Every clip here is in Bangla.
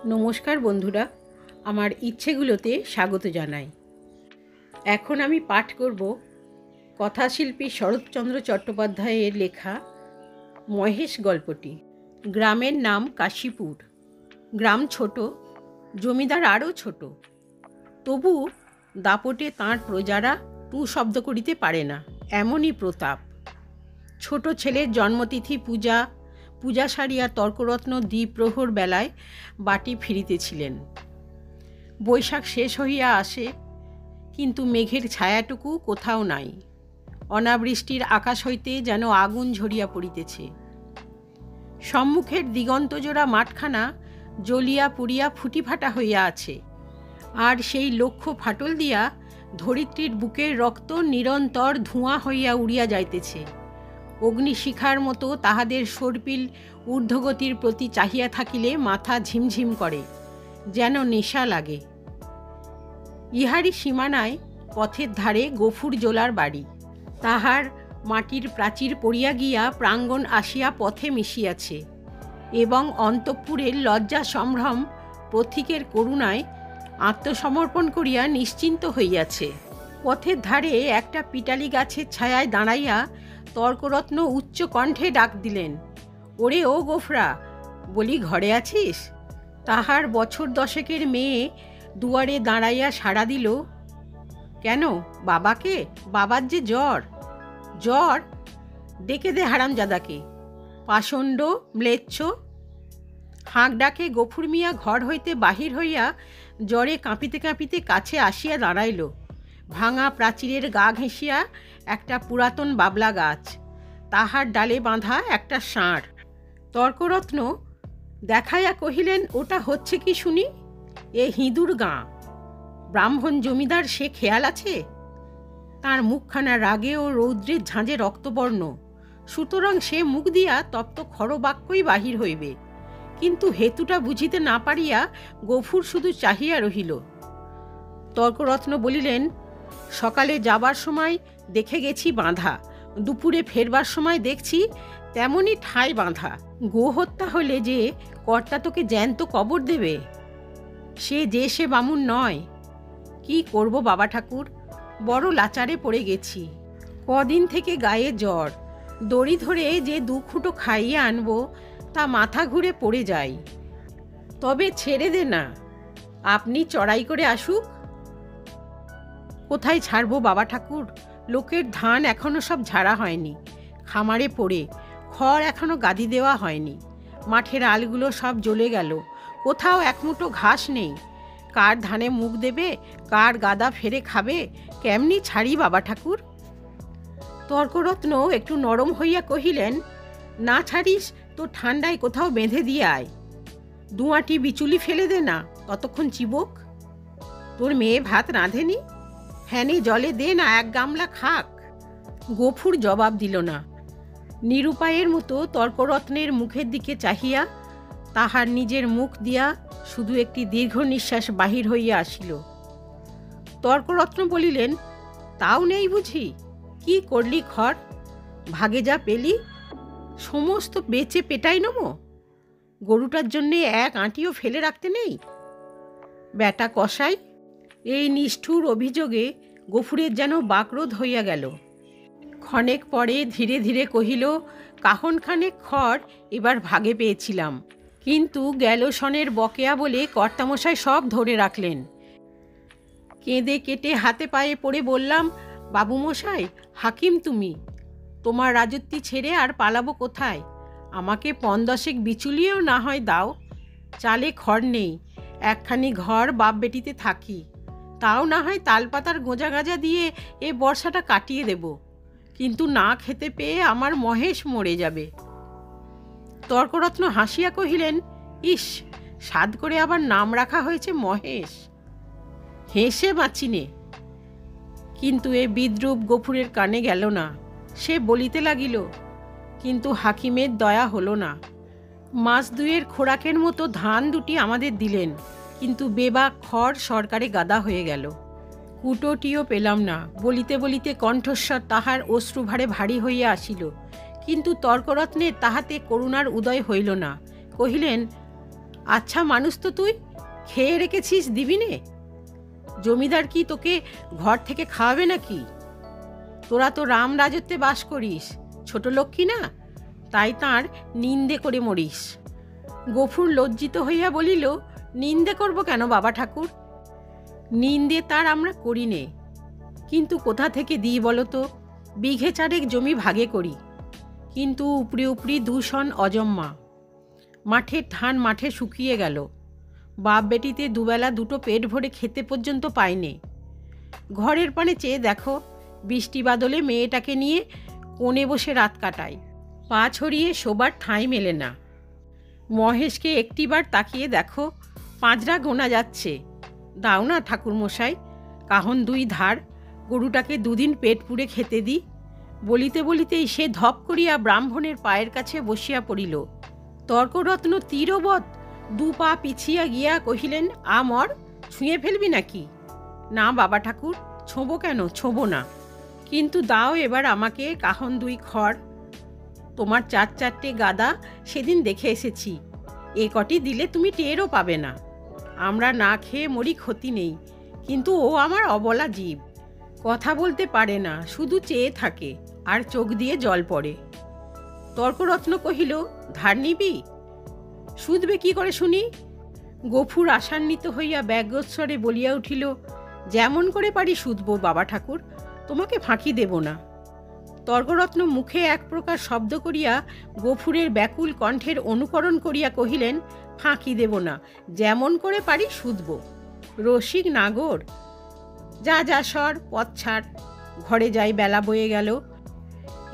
নমস্কার বন্ধুরা, আমার ইচ্ছেগুলোতে স্বাগত জানাই। এখন আমি পাঠ করব কথাশিল্পী শরৎচন্দ্র চট্টোপাধ্যায়ের লেখা মহেশ গল্পটি। গ্রামের নাম কাশীপুর। গ্রাম ছোট, জমিদার আরও ছোট। তবু দাপটে তাঁর প্রজারা টু শব্দ করিতে পারে না, এমনই প্রতাপ। ছোট ছেলের জন্মতিথি পূজা সারিয়া তর্করত্ন দ্বিপ্রহর বেলায় বাটি ফিরিতেছিলেন। বৈশাখ শেষ হইয়া আসে, কিন্তু মেঘের ছায়াটুকু কোথাও নাই। অনাবৃষ্টির আকাশ হইতে যেন আগুন ঝরিয়া পড়িতেছে। সম্মুখের দিগন্তজোড়া মাঠখানা জ্বলিয়া পুড়িয়া ফুটিফাটা হইয়া আছে, আর সেই লক্ষ্য ফাটল দিয়া ধরিত্রীর বুকের রক্ত নিরন্তর ধোঁয়া হইয়া উড়িয়া যাইতেছে। অগ্নিশিখার মতো তাহাদের সর্পিল ঊর্ধ্বগতির প্রতি চাহিয়া থাকিলে মাথা ঝিমঝিম করে, যেন নেশা লাগে। ইহারই সীমানায় পথের ধারে গফুর জোলার বাড়ি। তাহার মাটির প্রাচীর পড়িয়া গিয়া প্রাঙ্গণ আসিয়া পথে মিশিয়াছে, এবং অন্তঃপুরের লজ্জা সম্ভ্রম পথিকের করুণায় আত্মসমর্পণ করিয়া নিশ্চিন্ত হইয়াছে। পথের ধারে একটা পিটালি গাছের ছায়ায় দাঁড়াইয়া তর্করত্ন উচ্চ কণ্ঠে ডাক দিলেন, ওরে ও গোফরা, বলি ঘরে আছিস? তাহার বছর দশেকের মেয়ে দুয়ারে দাঁড়াইয়া সাড়া দিল, কেন বাবাকে? বাবার যে জ্বর। জ্বর? ডেকে দে হারামজাদাকে, পাষণ্ড ম্লেচ্ছ। হাঁক ডাকে গফুর মিয়া ঘর হইতে বাহির হইয়া জ্বরে কাঁপিতে কাঁপিতে কাছে আসিয়া দাঁড়াইল। ভাঙা প্রাচীরের গা ঘেঁষিয়া একটা পুরাতন বাবলা গাছ, তাহার ডালে বাঁধা একটা ষাঁড়। তর্করত্ন দেখাইয়া কহিলেন, ওটা হচ্ছে কি শুনি? এ হিঁদুর গাঁ। ব্রাহ্মণ জমিদার সে খেয়াল আছে? তাঁর মুখখানা রাগে ও রৌদ্রের ঝাঁঝে রক্তবর্ণ, সুতরাং সে মুখ দিয়া তপ্ত খরবাক্যই বাহির হইবে। কিন্তু হেতুটা বুঝিতে না পারিয়া গফুর শুধু চাহিয়া রহিল। তর্করত্ন বলিলেন, সকালে যাবার সময় দেখে গেছি বাঁধা, দুপুরে ফেরবার সময় দেখছি তেমনই ঠাঁই বাঁধা। গো হত্যা হলে যে কর্তা তোকে জ্যান্ত কবর দেবে, সে বামুন নয়। কি করব বাবা ঠাকুর, বড় লাচারে পড়ে গেছি। কদিন থেকে গায়ে জ্বর, দড়ি ধরে যে 2 খুঁটো খাইয়ে আনবো তা মাথা ঘুরে পড়ে যাই। তবে ছেড়ে দে না, আপনি চড়াই করে আসুক। কোথায় ছাড়বো বাবা ঠাকুর? লোকের ধান এখনো সব ঝাড়া হয়নি, খামারে পড়ে। খড় এখনো গাদি দেওয়া হয়নি। মাঠের আলগুলো সব জ্বলে গেল, কোথাও এক মুঠো ঘাস নেই। কার ধানে মুখ দেবে, কার গাদা ফেরে খাবে, কেমনি ছাড়ি বাবা ঠাকুর? তর্করত্ন একটু নরম হইয়া কহিলেন, না ছাড়িস তো ঠান্ডায় কোথাও বেঁধে দিয়ে আয়। 2 আঁটি বিচুলি ফেলে দে না, ততক্ষণ চিবক। তোর মেয়ে ভাত রাঁধেনি? ফ্যানে জলে দে না, 1 গামলা খাক। গফুর জবাব দিল না। নিরুপায়ের মতো তর্করত্নের মুখের দিকে চাহিয়া তাহার নিজের মুখ দিয়া শুধু একটি দীর্ঘ নিঃশ্বাস বাহির হইয়া আসিল। তর্করত্ন বলিলেন, তাও নেই বুঝি? কি করলি খড়? ভাগে যা পেলি সমস্ত বেচে পেটাই নমো? গরুটার জন্যে 1 আঁটিও ফেলে রাখতে নেই? বেটা কসাই! এই নিষ্ঠুর অভিযোগে গফুরের যেন বাকরোধ হইয়া গেল। ক্ষণেক পরে ধীরে ধীরে কহিল, কাহনখানেক খড় এবার ভাগে পেয়েছিলাম, কিন্তু গেল সনের বকেয়া বলে কর্তামশাই সব ধরে রাখলেন। কেঁদে কেটে হাতে পায়ে পড়ে বললাম, বাবুমশাই, হাকিম তুমি, তোমার রাজত্বি ছেড়ে আর পালাবো কোথায়? আমাকে 15 বিচুলিও না হয় দাও। চালে খড় নেই, একখানি ঘর বাপ বেটিতে থাকি, তাও না হয় তালপাতার গোঁজা গাজা দিয়ে এ বর্ষাটা কাটিয়ে দেব, কিন্তু না খেতে পেয়ে আমার মহেশ মরে যাবে। তর্করত্ন হাসিয়া কহিলেন, ইস, সাদ করে আবার নাম রাখা হয়েছে মহেশ। হেসে বাঁচিনে। কিন্তু এ বিদ্রূপ গফুরের কানে গেল না। সে বলিতে লাগিল, কিন্তু হাকিমের দয়া হলো না। মাস 2 খোরাকের মতো ধান 2টি আমাদের দিলেন, কিন্তু বেবাক খড় সরকারে গাদা হয়ে গেল। কুটোটিও পেলাম না। বলিতে বলিতে কণ্ঠস্বর তাহার অশ্রুভারে ভারী হইয়া আসিল, কিন্তু তর্করত্নের তাহাতে করুণার উদয় হইল না। কহিলেন, আচ্ছা মানুষ তো তুই, খেয়ে রেখেছিস, দিবি নে? জমিদার কি তোকে ঘর থেকে খাওয়াবে নাকি? তোরা তো রাম রাজত্বে বাস করিস, ছোট লক্ষ্মী না, তাই তার নিন্দে করে মরিস। গফুর লজ্জিত হইয়া বলিল, নিন্দে করব কেন বাবা ঠাকুর? নিন্দে তার আমরা করি নে, কিন্তু কোথা থেকে দিই বলো তো? বিঘে চারেক জমি ভাগে করি, কিন্তু উপরি উপরি দূষণ অজম্মা। মাঠের ধান মাঠে শুকিয়ে গেল, বাপ বেটিতে দুবেলা দুটো পেট ভরে খেতে পর্যন্ত পায়নি। ঘরের পানে চেয়ে দেখো, বৃষ্টি বাদলে মেয়েটাকে নিয়ে কোণে বসে রাত কাটায়, পা ছড়িয়ে শোবার ঠাঁই মেলে না। মহেশকে একটিবার তাকিয়ে দেখো, পাঁজরা গোনা যাচ্ছে। দাও না ঠাকুরমশাই, কাহন দুই ধার, গরুটাকে দুদিন পেট পুড়ে খেতে দিই। বলিতে বলিতেই সে ধপ করিয়া ব্রাহ্মণের পায়ের কাছে বসিয়া পড়িল। তর্করত্ন তীরবৎ দু পা পিছিয়া গিয়া কহিলেন, আমর ছুঁয়ে ফেলবি নাকি? না বাবা ঠাকুর, ছোঁবো কেন, ছোঁবো না, কিন্তু দাও এবার আমাকে কাহন দুই খড়। তোমার চার চারটে গাদা সেদিন দেখে এসেছি, এ কটি দিলে তুমি টেরও পাবে না। আমরা না খেয়ে মরি, ক্ষতি নেই, কিন্তু ও আমার অবলা জীব, কথা বলতে পারে না, শুধু চেয়ে থাকে আর চোখ দিয়ে জল পড়ে। তর্করত্ন কহিল, ধার নিবি? শুধবে কি করে শুনি? গফুর আশান্বিত হইয়া ব্যগ্রস্বরে বলিয়া উঠিল, যেমন করে পারি শুধবো বাবা ঠাকুর, তোমাকে ফাঁকি দেব না। তর্করত্ন মুখে এক প্রকার শব্দ করিয়া গফুরের ব্যাকুল কণ্ঠের অনুকরণ করিয়া কহিলেন, ফাঁকি দেব না, যেমন করে পারি শুধবো। রসিক নাগর, যা যা সর, পথ ছাড়, ঘরে যাই, বেলা বয়ে গেল।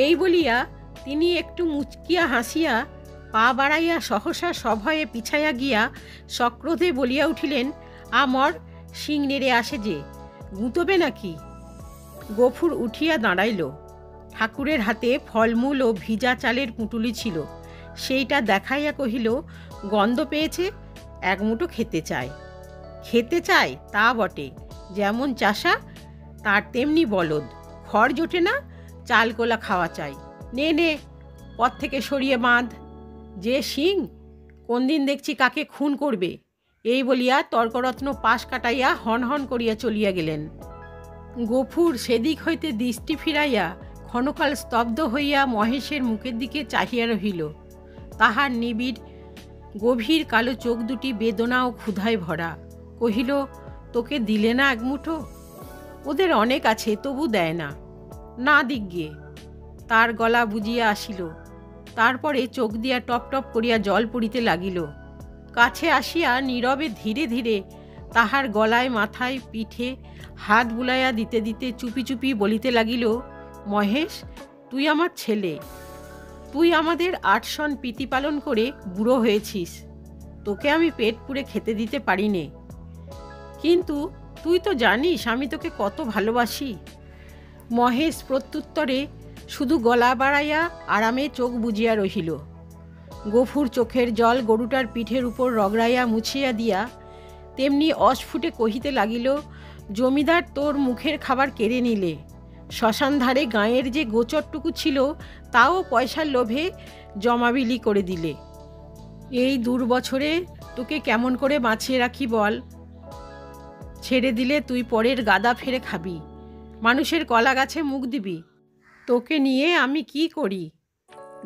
এই বলিয়া তিনি একটু মুচকিয়া হাসিয়া পা বাড়াইয়া সহসা সভয়ে পিছাইয়া গিয়া সক্রোধে বলিয়া উঠিলেন, আমর শিং নেড়ে আসে যে, গুঁতবে নাকি? গফুর উঠিয়া দাঁড়াইল। ঠাকুরের হাতে ফলমূল ও ভিজা চালের পুঁটুলি ছিল, সেইটা দেখাইয়া কহিল, গন্ধ পেয়েছে, এক মুঠো খেতে চায়। খেতে চায় তা বটে, যেমন চাষা তার তেমনি বলদ, খড় জোটে না, চাল কোলা খাওয়া চাই। নে নে, পথ থেকে সরিয়ে বাঁধ, যে শিং কোন দিন দেখছি কাকে খুন করবে। এই বলিয়া তর্করত্ন পাশ কাটাইয়া হন হন করিয়া চলিয়া গেলেন। গফুর সেদিক হইতে দৃষ্টি ফিরাইয়া ক্ষণকাল স্তব্ধ হইয়া মহেশের মুখের দিকে চাহিয়া রহিল। তাহার নিবিড় গভীর কালো চোখ দুটি বেদনা ও ক্ষুধায় ভরা। কহিল, তোকে দিলে না এক মুঠো? ওদের অনেক আছে, তবু দেয় না। না দিগ্গে। তার গলা বুঝিয়া আসিল, তারপরে চোখ দিয়া টপ টপ করিয়া জল পড়িতে লাগিল। কাছে আসিয়া নীরবে ধীরে ধীরে তাহার গলায়, মাথায়, পিঠে হাত বুলাইয়া দিতে দিতে চুপি চুপি বলিতে লাগিল, মহেশ, তুই আমার ছেলে, তুই আমাদের 8 সন পিতি পালন করে বুড়ো হয়েছিস, তোকে আমি পেট পুড়ে খেতে দিতে পারি নে, কিন্তু তুই তো জানিস আমি তোকে কত ভালোবাসি। মহেশ প্রত্যুত্তরে শুধু গলা বাড়াইয়া আরামে চোখ বুজিয়া রহিল। গফুর চোখের জল গরুটার পিঠের উপর রগড়াইয়া মুছিয়া দিয়া তেমনি অস্ফুটে কহিতে লাগিল, জমিদার তোর মুখের খাবার কেড়ে নিলে, শ্মশান ধারে গাঁয়ের যে গোচরটুকু ছিল তাও পয়সার লোভে জমাবিলি করে দিলে। এই 2 বছরে তোকে কেমন করে বাঁচিয়ে রাখি বল? ছেড়ে দিলে তুই পরের গাদা ফেরে খাবি, মানুষের কলা গাছে মুখ দিবি। তোকে নিয়ে আমি কি করি?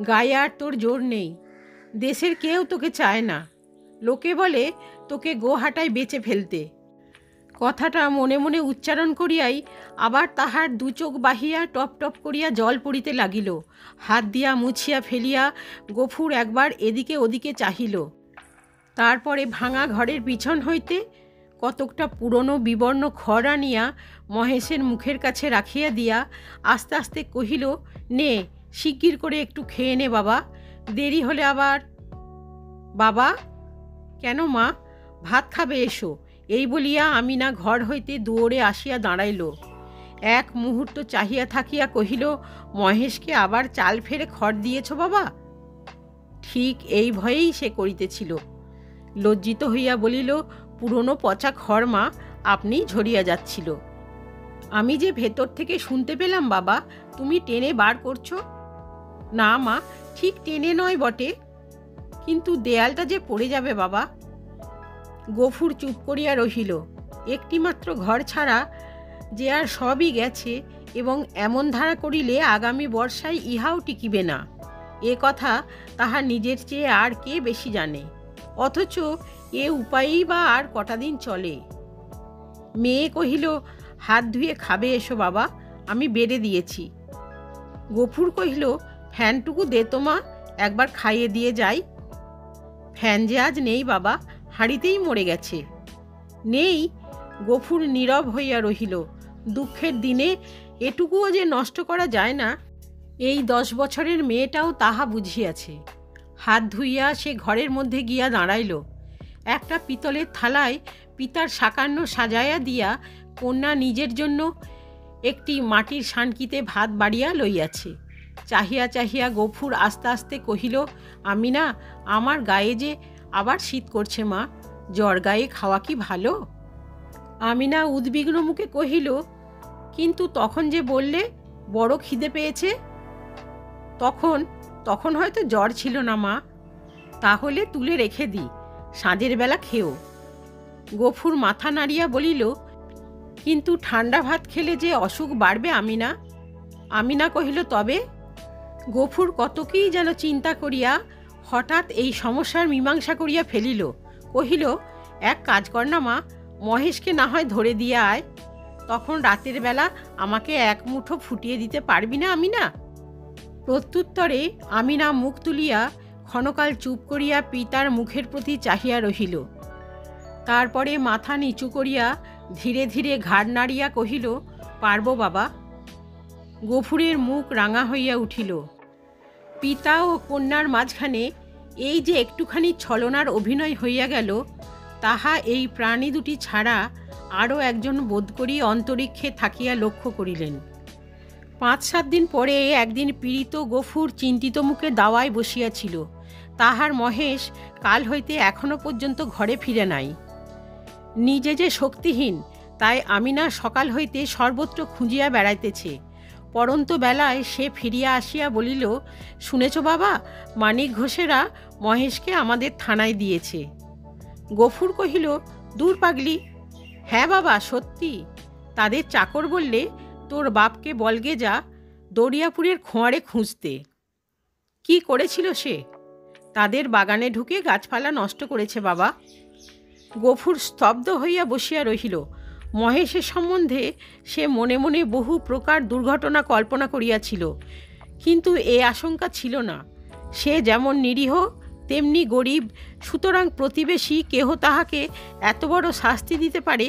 গায়ে আর তোর জোর নেই, দেশের কেউ তোকে চায় না, লোকে বলে তোকে গোহাটায় বেচে ফেলতে। কথাটা মনে মনে উচ্চারণ করিয়াই আবার তাহার 2 চোখ বাহিয়া টপ টপ করিয়া জল পড়িতে লাগিল। হাত দিয়া মুছিয়া ফেলিয়া গফুর একবার এদিকে ওদিকে চাহিল, তারপরে ভাঙা ঘরের পিছন হইতে কতকটা পুরনো বিবর্ণ খড় আনিয়া মহেশের মুখের কাছে রাখিয়া দিয়া আস্তে আস্তে কহিল, নে, শিগগির করে একটু খেয়ে নে বাবা, দেরি হলে আবার। বাবা? কেন মা, ভাত খাবে, এসো। এই বলিয়া আমিনা ঘর হইতে দুয়ারে আসিয়া দাঁড়াইল। এক মুহূর্ত চাহিয়া থাকিয়া কহিল, মহেশকে আবার চাল ফেরে খড় দিয়েছ বাবা? ঠিক এই ভয়েই সে করিতেছিল। লজ্জিত হইয়া বলিল, পুরনো পচা খড় মা, আপনিই ঝরিয়া যাচ্ছিল। আমি যে ভেতর থেকে শুনতে পেলাম বাবা, তুমি টেনে বার করছো। না মা, ঠিক টেনে নয় বটে, কিন্তু দেয়ালটা যে পড়ে যাবে বাবা। গফুর চুপ করিয়া রহিল। একটিমাত্র ঘর ছাড়া যে আর সবই গেছে, এবং এমন ধারা করিলে আগামী বর্ষায় ইহাও টিকিবে না, এ কথা তাহার নিজের চেয়ে আর কে বেশি জানে। অথচ এ উপায়েই বা আর কটা দিন চলে। মেয়ে কহিল, হাত ধুয়ে খাবে এসো বাবা, আমি বেড়ে দিয়েছি। গফুর কহিল, ফ্যানটুকু দে তো মা, একবার খাইয়ে দিয়ে যাই। ফ্যান যে আজ নেই বাবা, হাঁড়িতেই মরে গেছে। নেই? গফুর নীরব হইয়া রহিল। দুঃখের দিনে এটুকুও যে নষ্ট করা যায় না, এই 10 বছরের মেয়েটাও তাহা বুঝিয়াছে। হাত ধুইয়া সে ঘরের মধ্যে গিয়া দাঁড়াইল। একটা পিতলের থালায় পিতার সাকান্ন সাজাইয়া দিয়া কন্যা নিজের জন্য একটি মাটির সানকিতে ভাত বাড়িয়া লইয়াছে। চাহিয়া চাহিয়া গফুর আস্তে আস্তে কহিল, আমিনা, আমার গায়ে যে আবার শীত করছে মা, জ্বর গায়ে খাওয়া কি ভালো? আমিনা উদ্বিগ্ন মুখে কহিল, কিন্তু তখন যে বললে বড় খিদে পেয়েছে। তখন হয়তো জ্বর ছিল না মা। তাহলে তুলে রেখে দিই, সাঁঝের বেলা খেও। গফুর মাথা নাড়িয়া বলিল, কিন্তু ঠান্ডা ভাত খেলে যে অসুখ বাড়বে আমিনা। আমিনা কহিল, তবে? গফুর কত কী যেন চিন্তা করিয়া হঠাৎ এই সমস্যার মীমাংসা করিয়া ফেলিল। কহিল, এক কাজ কর না মা, মহেশকে না হয় ধরে দিয়ে আয়। তখন রাতের বেলা আমাকে এক মুঠো ফুটিয়ে দিতে পারবি না আমিনা? প্রত্যুত্তরে আমিনা মুখ তুলিয়া ক্ষণকাল চুপ করিয়া পিতার মুখের প্রতি চাহিয়া রহিল। তারপরে মাথা নিচু করিয়া ধীরে ধীরে ঘাড় নাড়িয়া কহিল, পারব বাবা। গফুরের মুখ রাঙা হইয়া উঠিল। পিতা ও কন্যার মাঝখানে এই যে একটুখানি ছলনার অভিনয় হইয়া গেল, তাহা এই প্রাণী দুটি ছাড়া আরও একজন বোধ করি অন্তরিক্ষে থাকিয়া লক্ষ্য করিলেন। 5-7 দিন পরে একদিন পীড়িত গফুর চিন্তিত মুখে দাওয়ায় বসিয়াছিল। তাহার মহেশ কাল হইতে এখনো পর্যন্ত ঘরে ফিরে নাই। নিজে যে শক্তিহীন, তাই আমিনা সকাল হইতে সর্বত্র খুঁজিয়া বেড়াইতেছে। পরন্ত বেলায় সে ফিরিয়া আসিয়া বলিল, শুনেছ বাবা, মানিক ঘোষেরা মহেশকে আমাদের থানায় দিয়েছে। গফুর কহিল, দূর পাগলি। হ্যাঁ বাবা, সত্যি। তাদের চাকর বললে, তোর বাপকে বলগে যা দরিয়াপুরের খোঁয়ারে খুঁজতে। কি করেছিল সে? তাদের বাগানে ঢুকে গাছপালা নষ্ট করেছে বাবা। গফুর স্তব্ধ হইয়া বসিয়া রহিল। মহেশের সম্বন্ধে সে মনে মনে বহু প্রকার দুর্ঘটনা কল্পনা করিয়াছিল, কিন্তু এ আশঙ্কা ছিল না। সে যেমন নিরীহ তেমনি গরিব, সুতরাং প্রতিবেশী কেহ তাহাকে এত বড় শাস্তি দিতে পারে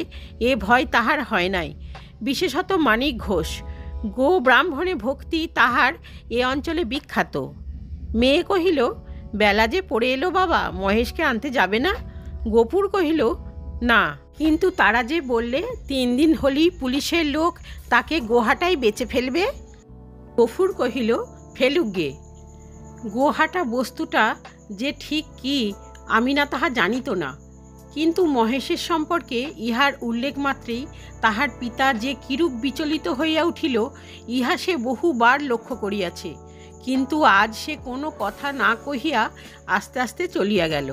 এ ভয় তাহার হয় নাই। বিশেষত মানিক ঘোষ, গো ব্রাহ্মণে ভক্তি তাহার এ অঞ্চলে বিখ্যাত। মেয়ে কহিল, বেলা যে পড়ে এলো বাবা, মহেশকে আনতে যাবে না? গফুর কহিল, না, কিন্তু তারা যে বললে 3 দিন হলেই পুলিশের লোক তাকে গোহাটায় বেচে ফেলবে। গফুর কহিল, ফেলুক গে। গোহাটা বস্তুটা যে ঠিক কি আমিনা তাহা জানিত না, কিন্তু মহেশের সম্পর্কে ইহার উল্লেখ মাত্রেই তাহার পিতা যে কিরূপ বিচলিত হইয়া উঠিল, ইহা সে বহুবার লক্ষ্য করিয়াছে। কিন্তু আজ সে কোনো কথা না কহিয়া আস্তে আস্তে চলিয়া গেল।